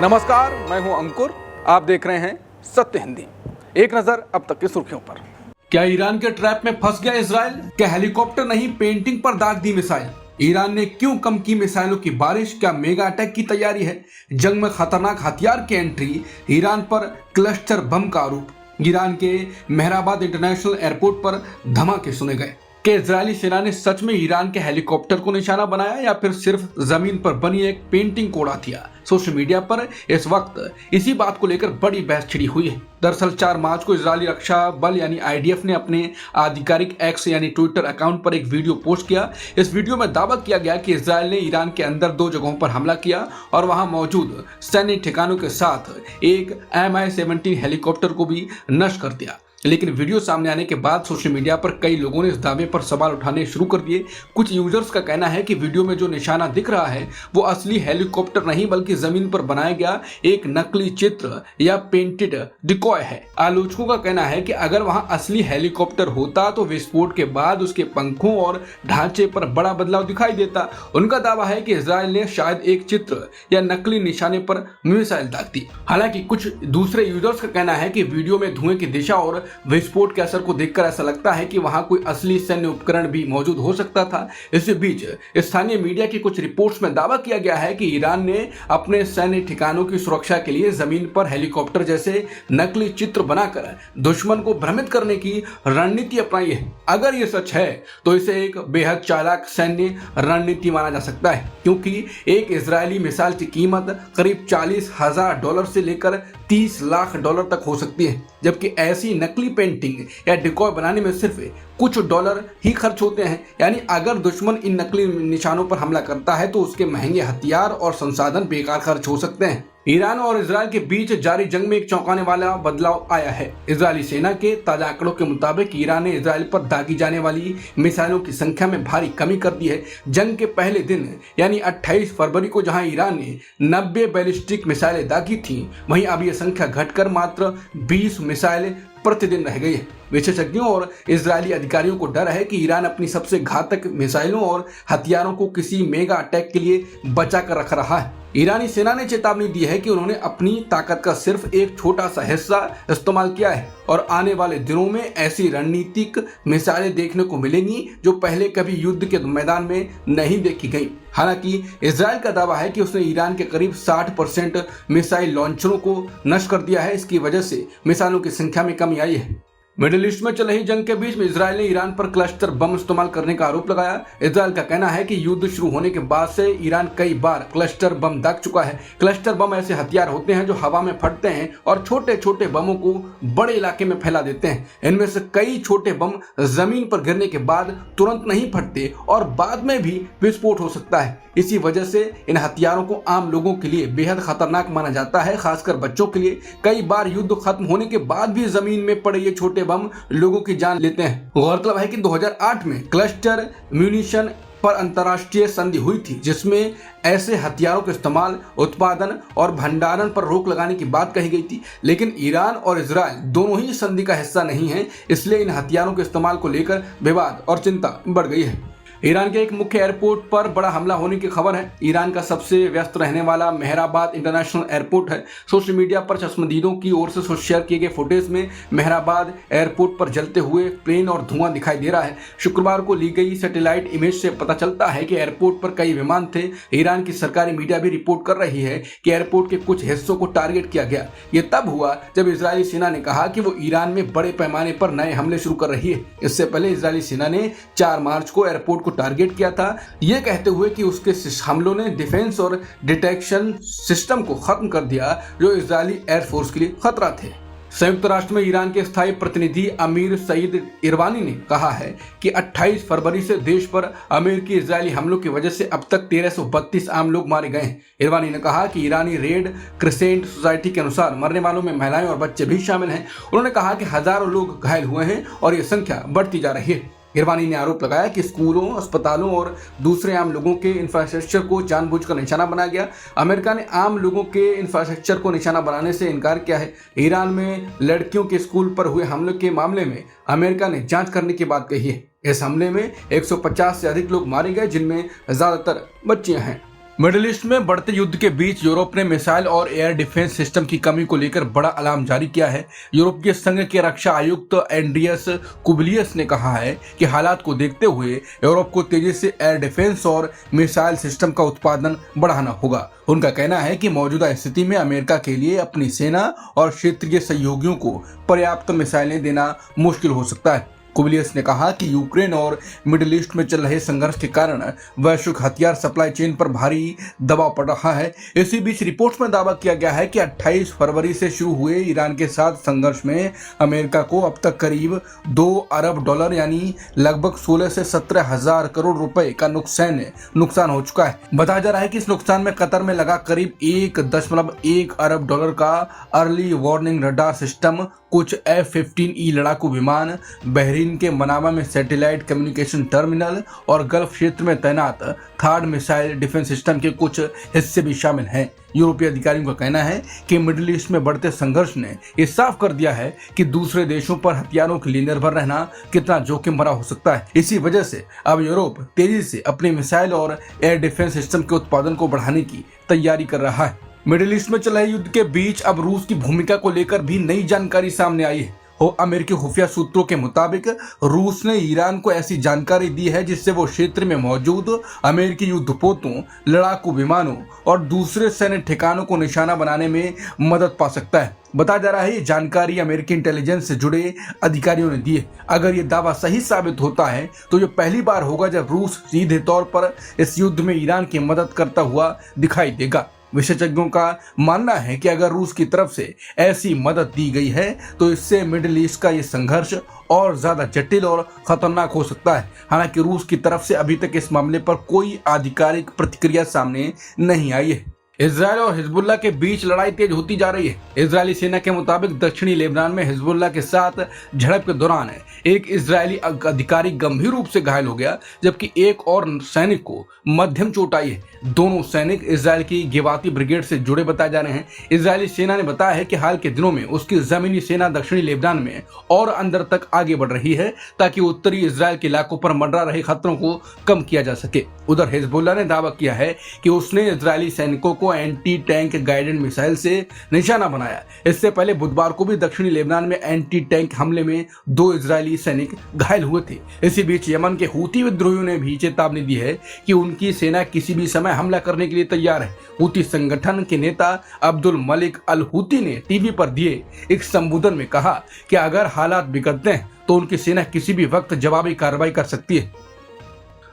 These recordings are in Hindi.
नमस्कार, मैं हूं अंकुर। आप देख रहे हैं सत्य हिंदी। एक नजर अब तक की सुर्खियों पर। क्या ईरान के ट्रैप में फंस गया इजराइल? क्या हेलीकॉप्टर नहीं पेंटिंग पर दाग दी मिसाइल? ईरान ने क्यों कम की मिसाइलों की बारिश? क्या मेगा अटैक की तैयारी है? जंग में खतरनाक हथियार की एंट्री, ईरान पर क्लस्टर बम का आरोप। ईरान के मेहराबाद इंटरनेशनल एयरपोर्ट पर धमाके सुने गए। कि इजरायली सेना ने सच में ईरान के हेलीकॉप्टर को निशाना बनाया या फिर सिर्फ जमीन पर बनी एक पेंटिंग को उड़ा दिया? सोशल मीडिया पर इस वक्त इसी बात को लेकर बड़ी बहस छिड़ी हुई है। दरअसल 4 मार्च को इजरायली रक्षा बल यानी आईडीएफ ने अपने आधिकारिक एक्स यानी ट्विटर अकाउंट पर एक वीडियो पोस्ट किया। इस वीडियो में दावा किया गया कि इजरायल ने ईरान के अंदर 2 जगहों पर हमला किया और वहां मौजूद सैन्य ठिकानों के साथ एक MI-17 हेलीकॉप्टर को भी नष्ट कर दिया। लेकिन वीडियो सामने आने के बाद सोशल मीडिया पर कई लोगों ने इस दावे पर सवाल उठाने शुरू कर दिए। कुछ यूजर्स का कहना है कि वीडियो में जो निशाना दिख रहा है वो असली हेलीकॉप्टर नहीं बल्कि जमीन पर बनाया गया एक नकली चित्र या पेंटेड डिकॉय है। आलोचकों का कहना है कि अगर वहां असली हेलीकॉप्टर होता तो विस्फोट के बाद उसके पंखों और ढांचे पर बड़ा बदलाव दिखाई देता। उनका दावा है कि इजरायल ने शायद एक चित्र या नकली निशाने पर मिसाइल दाग दी। हालांकि कुछ दूसरे यूजर्स का कहना है कि वीडियो में धुएं की दिशा और विस्फोट के असर को देखकर ऐसा लगता है कि वहां कोई असली सैन्य उपकरण भी मौजूद हो सकता था। इसी बीच स्थानीय मीडिया की कुछ रिपोर्ट्स में दावा किया गया है कि ईरान ने अपने सैन्य ठिकानों की सुरक्षा के लिए जमीन पर हेलीकॉप्टर जैसे नकली चित्र बनाकर दुश्मन को भ्रमित करने की रणनीति अपनाई है। अगर ये सच है तो इसे एक बेहद चालाक सैन्य रणनीति माना जा सकता है, क्योंकि एक इजरायली मिसाइल की कीमत करीब $40,000 से लेकर $30 लाख तक हो सकती है, जबकि ऐसी नकली पेंटिंग या डिकॉय बनाने में सिर्फ कुछ डॉलर ही खर्च होते हैं। यानी अगर दुश्मन इन नकली निशानों पर हमला करता है तो उसके महंगे हथियार और संसाधन बेकार खर्च हो सकते हैं। ईरान और इजरायल के बीच जारी जंग में एक चौंकाने वाला बदलाव आया है। इजरायली सेना के ताजा आंकड़ों के मुताबिक ईरान ने इजरायल पर दागी जाने वाली मिसाइलों की संख्या में भारी कमी कर दी है। जंग के पहले दिन यानी 28 फरवरी को जहां ईरान ने 90 बैलिस्टिक मिसाइलें दागी थीं, वहीं अब यह संख्या घटकर मात्र 20 मिसाइलें प्रतिदिन रह गई है। विशेषज्ञों और इजरायली अधिकारियों को डर है कि ईरान अपनी सबसे घातक मिसाइलों और हथियारों को किसी मेगा अटैक के लिए बचा कर रख रहा है। ईरानी सेना ने चेतावनी दी है कि उन्होंने अपनी ताकत का सिर्फ एक छोटा सा हिस्सा इस्तेमाल किया है और आने वाले दिनों में ऐसी रणनीतिक मिसाइलें देखने को मिलेंगी जो पहले कभी युद्ध के मैदान में नहीं देखी गई। हालांकि इजरायल का दावा है कि उसने ईरान के करीब 60% मिसाइल लॉन्चरों को नष्ट कर दिया है। इसकी वजह से मिसाइलों की संख्या में कमी आई है। मिडिल ईस्ट में चल रही जंग के बीच में इजरायल ने ईरान पर क्लस्टर बम इस्तेमाल करने का आरोप लगाया। इजरायल का कहना है कि युद्ध शुरू होने के बाद से ईरान कई बार क्लस्टर बम दाग चुका है। क्लस्टर बम ऐसे हथियार होते हैं जो हवा में फटते हैं और छोटे छोटे बमों को बड़े इलाके में फैला देते हैं। इनमें से कई छोटे बम जमीन पर गिरने के बाद तुरंत नहीं फटते और बाद में भी विस्फोट हो सकता है। इसी वजह से इन हथियारों को आम लोगों के लिए बेहद खतरनाक माना जाता है, खासकर बच्चों के लिए। कई बार युद्ध खत्म होने के बाद भी जमीन में पड़े ये छोटे बम लोगों की जान लेते हैं। गौरतलब है कि 2008 में क्लस्टर म्यूनिशन पर अंतर्राष्ट्रीय संधि हुई थी, जिसमें ऐसे हथियारों के इस्तेमाल, उत्पादन और भंडारण पर रोक लगाने की बात कही गई थी। लेकिन ईरान और इजरायल दोनों ही संधि का हिस्सा नहीं है, इसलिए इन हथियारों के इस्तेमाल को लेकर विवाद और चिंता बढ़ गई है। ईरान के एक मुख्य एयरपोर्ट पर बड़ा हमला होने की खबर है। ईरान का सबसे व्यस्त रहने वाला मेहराबाद इंटरनेशनल एयरपोर्ट है। सोशल मीडिया पर चश्मदीदों की ओर से शेयर किए गए फुटेज में मेहराबाद एयरपोर्ट पर जलते हुए प्लेन और धुआं दिखाई दे रहा है। शुक्रवार को ली गई सैटेलाइट इमेज से पता चलता है कि एयरपोर्ट पर कई विमान थे। ईरान की सरकारी मीडिया भी रिपोर्ट कर रही है कि एयरपोर्ट के कुछ हिस्सों को टारगेट किया गया। ये तब हुआ जब इजरायली सेना ने कहा कि वो ईरान में बड़े पैमाने पर नए हमले शुरू कर रही है। इससे पहले इजरायली सेना ने 4 मार्च को एयरपोर्ट को टारगेट किया था, यह कहते हुए कि उसके हमलों ने डिफेंस और डिटेक्शन सिस्टम को खत्म कर दिया जो इजरायली एयरफोर्स के लिए खतरा थे। संयुक्त राष्ट्र में ईरान के स्थायी प्रतिनिधि अमीर सईद इरवानी ने कहा है कि 28 फरवरी से देश पर अमेरिकी इजरायली हमलों की वजह से अब तक 1332 आम लोग मारे गए हैं। इरवानी ने कहा कि ईरानी रेड क्रिसेंट सोसाइटी के अनुसार मरने वालों में महिलाएं और बच्चे भी शामिल हैं। उन्होंने कहा कि हजारों लोग घायल हुए हैं और ये संख्या बढ़ती जा रही है। इरवानी ने आरोप लगाया कि स्कूलों, अस्पतालों और दूसरे आम लोगों के इंफ्रास्ट्रक्चर को जानबूझकर निशाना बनाया गया। अमेरिका ने आम लोगों के इंफ्रास्ट्रक्चर को निशाना बनाने से इनकार किया है। ईरान में लड़कियों के स्कूल पर हुए हमले के मामले में अमेरिका ने जांच करने की बात कही है। इस हमले में 150 से अधिक लोग मारे गए, जिनमें ज्यादातर बच्चियां हैं। मिडिल ईस्ट में बढ़ते युद्ध के बीच यूरोप ने मिसाइल और एयर डिफेंस सिस्टम की कमी को लेकर बड़ा अलार्म जारी किया है। यूरोपीय संघ के रक्षा आयुक्त एंड्रियस कुबिलियस ने कहा है कि हालात को देखते हुए यूरोप को तेजी से एयर डिफेंस और मिसाइल सिस्टम का उत्पादन बढ़ाना होगा। उनका कहना है कि मौजूदा स्थिति में अमेरिका के लिए अपनी सेना और क्षेत्रीय सहयोगियों को पर्याप्त मिसाइलें देना मुश्किल हो सकता है। कुबिलियस ने कहा कि यूक्रेन और मिडिल ईस्ट में चल रहे संघर्ष के कारण वैश्विक हथियार सप्लाई चेन पर भारी दबाव पड़ रहा है। इसी बीच रिपोर्ट्स में दावा किया गया है कि 28 फरवरी से शुरू हुए ईरान के साथ संघर्ष में अमेरिका को अब तक करीब $2 अरब यानी लगभग 16 से 17 हजार करोड़ रुपए का नुकसान हो चुका है। बताया जा रहा है कि इस नुकसान में कतर में लगा करीब $1.1 अरब का अर्ली वार्निंग रडार सिस्टम, कुछ F-15E लड़ाकू विमान, बहरीन के मनामा में सैटेलाइट कम्युनिकेशन टर्मिनल और गल्फ क्षेत्र में तैनात थर्ड मिसाइल डिफेंस सिस्टम के कुछ हिस्से भी शामिल हैं। यूरोपीय अधिकारियों का कहना है कि मिडिल ईस्ट में बढ़ते संघर्ष ने ये साफ कर दिया है कि दूसरे देशों पर हथियारों के लिए निर्भर रहना कितना जोखिम भरा हो सकता है। इसी वजह से अब यूरोप तेजी से अपने मिसाइल और एयर डिफेंस सिस्टम के उत्पादन को बढ़ाने की तैयारी कर रहा है। मिडिल ईस्ट में चल रहे युद्ध के बीच अब रूस की भूमिका को लेकर भी नई जानकारी सामने आई है। अमेरिकी खुफिया सूत्रों के मुताबिक रूस ने ईरान को ऐसी जानकारी दी है जिससे वो क्षेत्र में मौजूद अमेरिकी युद्धपोतों, लड़ाकू विमानों और दूसरे सैन्य ठिकानों को निशाना बनाने में मदद पा सकता है। बताया जा रहा है ये जानकारी अमेरिकी इंटेलिजेंस से जुड़े अधिकारियों ने दी है। अगर ये दावा सही साबित होता है तो ये पहली बार होगा जब रूस सीधे तौर पर इस युद्ध में ईरान की मदद करता हुआ दिखाई देगा। विशेषज्ञों का मानना है कि अगर रूस की तरफ से ऐसी मदद दी गई है तो इससे मिडिल ईस्ट का ये संघर्ष और ज्यादा जटिल और खतरनाक हो सकता है। हालांकि रूस की तरफ से अभी तक इस मामले पर कोई आधिकारिक प्रतिक्रिया सामने नहीं आई है। इजरायल और हिजबुल्लाह के बीच लड़ाई तेज होती जा रही है। इजरायली सेना के मुताबिक दक्षिणी लेबनान में हिजबुल्लाह के साथ झड़प के दौरान एक इजरायली अधिकारी गंभीर रूप से घायल हो गया, जबकि एक और सैनिक को मध्यम चोट आई है। दोनों सैनिक इजरायल की गिवाती ब्रिगेड से जुड़े बताए जा रहे हैं। इजरायली सेना ने बताया है कि हाल के दिनों में उसकी जमीनी सेना दक्षिणी लेबनान में और अंदर तक आगे बढ़ रही है ताकि उत्तरी इजरायल के इलाकों पर मंडरा रहे खतरों को कम किया जा सके। उधर हिजबुल्लाह ने दावा किया है कि उसने इजरायली सैनिकों को एंटी टैंक गाइडेड मिसाइल से निशाना बनाया। इससे पहले बुधवार को भी दक्षिणी लेबनान में एंटी टैंक हमले में 2 इजरायली सैनिक घायल हुए थे। इसी बीच यमन के हूती विद्रोहियों ने भी चेतावनी दी है कि उनकी सेना किसी भी समय हमला करने के लिए तैयार है। हूती संगठन के नेता अब्दुल मलिक अल हूती ने टीवी पर दिए एक संबोधन में कहा कि अगर हालात बिगड़ते हैं तो उनकी सेना किसी भी वक्त जवाबी कार्रवाई कर सकती है।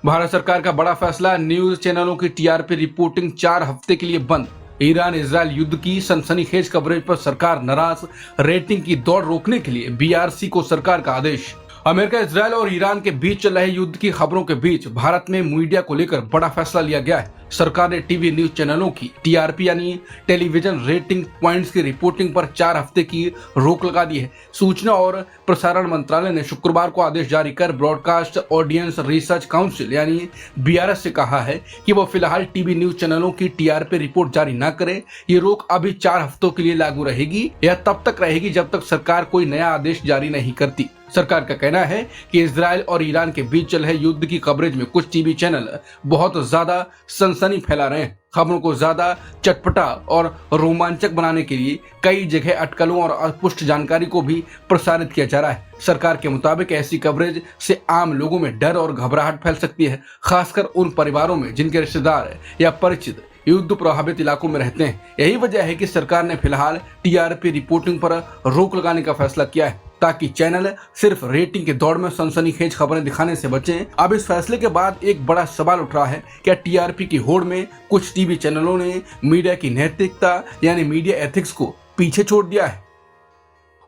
भारत सरकार का बड़ा फैसला, न्यूज चैनलों की टीआरपी रिपोर्टिंग 4 हफ्ते के लिए बंद। ईरान इजरायल युद्ध की सनसनीखेज कवरेज पर सरकार नाराज, रेटिंग की दौड़ रोकने के लिए बीआरसी को सरकार का आदेश। अमेरिका, इजरायल और ईरान के बीच चल रहे युद्ध की खबरों के बीच भारत में मीडिया को लेकर बड़ा फैसला लिया गया है। सरकार ने टीवी न्यूज चैनलों की टीआरपी यानी टेलीविजन रेटिंग पॉइंट्स की रिपोर्टिंग पर 4 हफ्ते की रोक लगा दी है। सूचना और प्रसारण मंत्रालय ने शुक्रवार को आदेश जारी कर ब्रॉडकास्ट ऑडियंस रिसर्च काउंसिल यानी बीआरएस से कहा है कि वो फिलहाल टीवी न्यूज चैनलों की टीआरपी रिपोर्ट जारी न करे। ये रोक अभी 4 हफ्तों के लिए लागू रहेगी या तब तक रहेगी जब तक सरकार कोई नया आदेश जारी नहीं करती। सरकार का कहना है कि इजरायल और ईरान के बीच चल रहे युद्ध की कवरेज में कुछ टीवी चैनल बहुत ज्यादा सनसनी फैला रहे हैं। खबरों को ज्यादा चटपटा और रोमांचक बनाने के लिए कई जगह अटकलों और अस्पष्ट जानकारी को भी प्रसारित किया जा रहा है। सरकार के मुताबिक ऐसी कवरेज से आम लोगों में डर और घबराहट फैल सकती है, खासकर उन परिवारों में जिनके रिश्तेदार या परिचित युद्ध प्रभावित इलाकों में रहते हैं। यही वजह है कि सरकार ने फिलहाल टीआरपी रिपोर्टिंग पर रोक लगाने का फैसला किया है ताकि चैनल सिर्फ रेटिंग की दौड़ में सनसनीखेज खबरें दिखाने से बचें। अब इस फैसले के बाद एक बड़ा सवाल उठ रहा है, क्या टीआरपी की होड़ में कुछ टीवी चैनलों ने मीडिया की नैतिकता यानी मीडिया एथिक्स को पीछे छोड़ दिया है?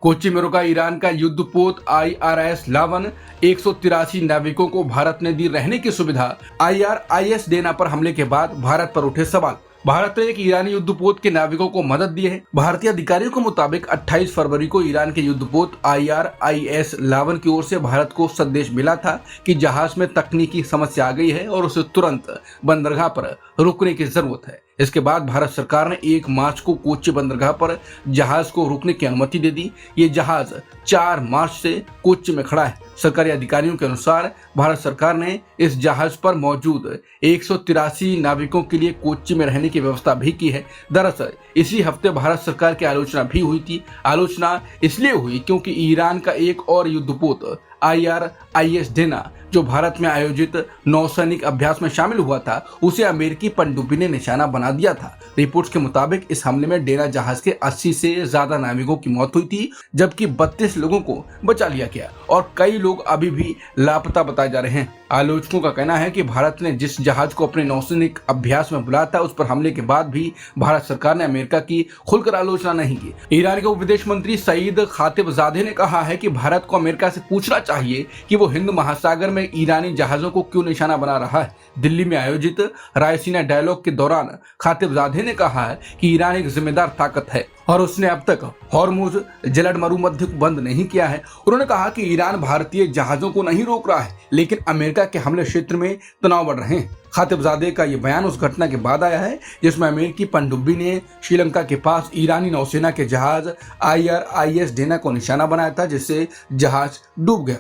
कोच्चि में रुका ईरान का युद्धपोत IRIS लावन, 183 नाविकों को भारत ने दी रहने की सुविधा। IRIS देना पर हमले के बाद भारत पर उठे सवाल। भारत ने एक ईरानी युद्धपोत के नाविकों को मदद दी है। भारतीय अधिकारियों के मुताबिक 28 फरवरी को ईरान के युद्धपोत IRIS लावन की ओर से भारत को संदेश मिला था कि जहाज में तकनीकी समस्या आ गई है और उसे तुरंत बंदरगाह पर रुकने की जरूरत है। इसके बाद भारत सरकार ने 1 मार्च को कोच्चि बंदरगाह पर जहाज को रोकने की अनुमति दे दी। ये जहाज 4 मार्च से कोच्चि में खड़ा है। सरकारी अधिकारियों के अनुसार भारत सरकार ने इस जहाज पर मौजूद 183 नाविकों के लिए कोच्चि में रहने की व्यवस्था भी की है। दरअसल इसी हफ्ते भारत सरकार की आलोचना भी हुई थी। आलोचना इसलिए हुई क्योंकि ईरान का एक और युद्धपोत IRIS डेना जो भारत में आयोजित नौसैनिक अभ्यास में शामिल हुआ था, उसे अमेरिकी पनडुब्बी ने निशाना बना दिया था। रिपोर्ट्स के मुताबिक इस हमले में डेना जहाज के 80 से ज्यादा नाविकों की मौत हुई थी, जबकि 32 लोगों को बचा लिया गया और कई लोग अभी भी लापता बताए जा रहे हैं। आलोचकों का कहना है कि भारत ने जिस जहाज को अपने नौसैनिक अभ्यास में बुलाया था, उस पर हमले के बाद भी भारत सरकार ने अमेरिका की खुलकर आलोचना नहीं की। ईरान के उप विदेश मंत्री सईद खातिबजादे ने कहा है कि भारत को अमेरिका से पूछना चाहिए कि वो हिंद महासागर में ईरानी जहाजों को क्यों निशाना बना रहा है। दिल्ली में आयोजित रायसीना डायलॉग के दौरान खातिबजादे ने कहा है कि ईरान एक जिम्मेदार ताकत है और उसने अब तक हॉर्मुज जलद मरुमध्य को बंद नहीं किया है। उन्होंने कहा कि ईरान भारतीय जहाजों को नहीं रोक रहा है, लेकिन अमेरिका के हमले क्षेत्र में तनाव बढ़ रहे हैं। खातिबजादे का यह बयान उस घटना के बाद आया है जिसमें अमेरिकी पनडुब्बी ने श्रीलंका के पास ईरानी नौसेना के जहाज IRIS डेना को निशाना बनाया था, जिससे जहाज डूब गया।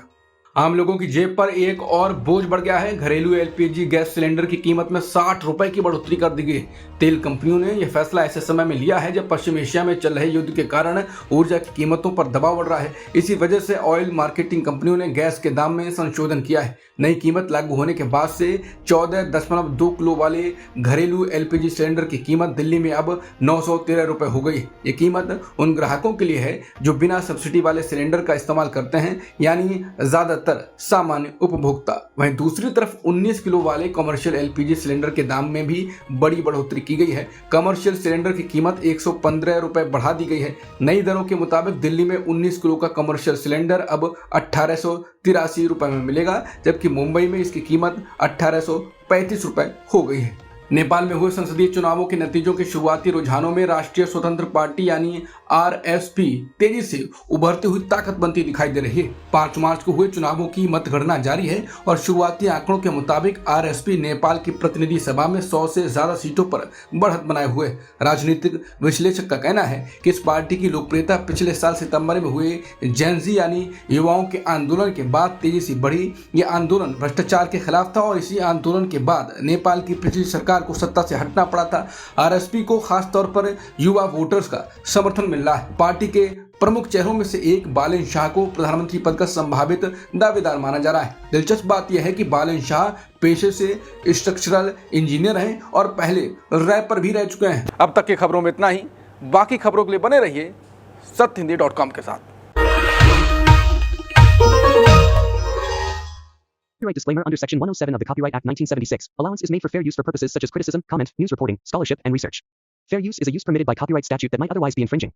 आम लोगों की जेब पर एक और बोझ बढ़ गया है। घरेलू LPG गैस सिलेंडर की कीमत में 60 रुपए की बढ़ोतरी कर दी गई। तेल कंपनियों ने यह फैसला ऐसे समय में लिया है जब पश्चिम एशिया में चल रहे युद्ध के कारण ऊर्जा की कीमतों पर दबाव बढ़ रहा है। इसी वजह से ऑयल मार्केटिंग कंपनियों ने गैस के दाम में संशोधन किया है। नई कीमत लागू होने के बाद से 14.2 किलो वाले घरेलू LPG सिलेंडर की कीमत दिल्ली में अब 913 रुपए हो गई। ये कीमत उन ग्राहकों के लिए है जो बिना सब्सिडी वाले सिलेंडर का इस्तेमाल करते हैं, यानी ज्यादातर सामान्य उपभोक्ता। वहीं दूसरी तरफ 19 किलो वाले कमर्शियल LPG सिलेंडर के दाम में भी बड़ी बढ़ोतरी की गई है। कमर्शियल सिलेंडर की कीमत 115 रुपए बढ़ा दी गई है। नई दरों के मुताबिक दिल्ली में 19 किलो का कमर्शियल सिलेंडर अब 1883 रुपए में मिलेगा, जबकि मुंबई में इसकी कीमत 1835 रुपए हो गई है। नेपाल में हुए संसदीय चुनावों के नतीजों के शुरुआती रुझानों में राष्ट्रीय स्वतंत्र पार्टी यानी RSP तेजी से उभरती हुई ताकत बनती दिखाई दे रही है। 5 मार्च को हुए चुनावों की मतगणना जारी है और शुरुआती आंकड़ों के मुताबिक RSP नेपाल की प्रतिनिधि सभा में 100 से ज्यादा सीटों पर बढ़त बनाए हुए। राजनीतिक विश्लेषक का कहना है कि इस पार्टी की लोकप्रियता पिछले साल सितंबर में हुए जेनजी यानी युवाओं के आंदोलन के बाद तेजी से बढ़ी। ये आंदोलन भ्रष्टाचार के खिलाफ था और इसी आंदोलन के बाद नेपाल की पिछली सरकार को सत्ता से हटना पड़ा था। RSP को खास तौर पर युवा वोटर्स का समर्थन मिल रहा है। पार्टी के प्रमुख चेहरों में से एक बालन शाह को प्रधानमंत्री पद का संभावित दावेदार माना जा रहा है। दिलचस्प बात यह है कि बालन शाह पेशे से स्ट्रक्चरल इंजीनियर हैं और पहले रैपर भी रह चुके हैं। अब तक की खबरों में इतना ही। बाकी खबरों के लिए बने रहिए सत्यहिंदी.com के साथ। Copyright disclaimer under Section 107 of the Copyright Act 1976. Allowance is made for fair use for purposes such as criticism, comment, news reporting, scholarship, and research. Fair use is a use permitted by copyright statute that might otherwise be infringing.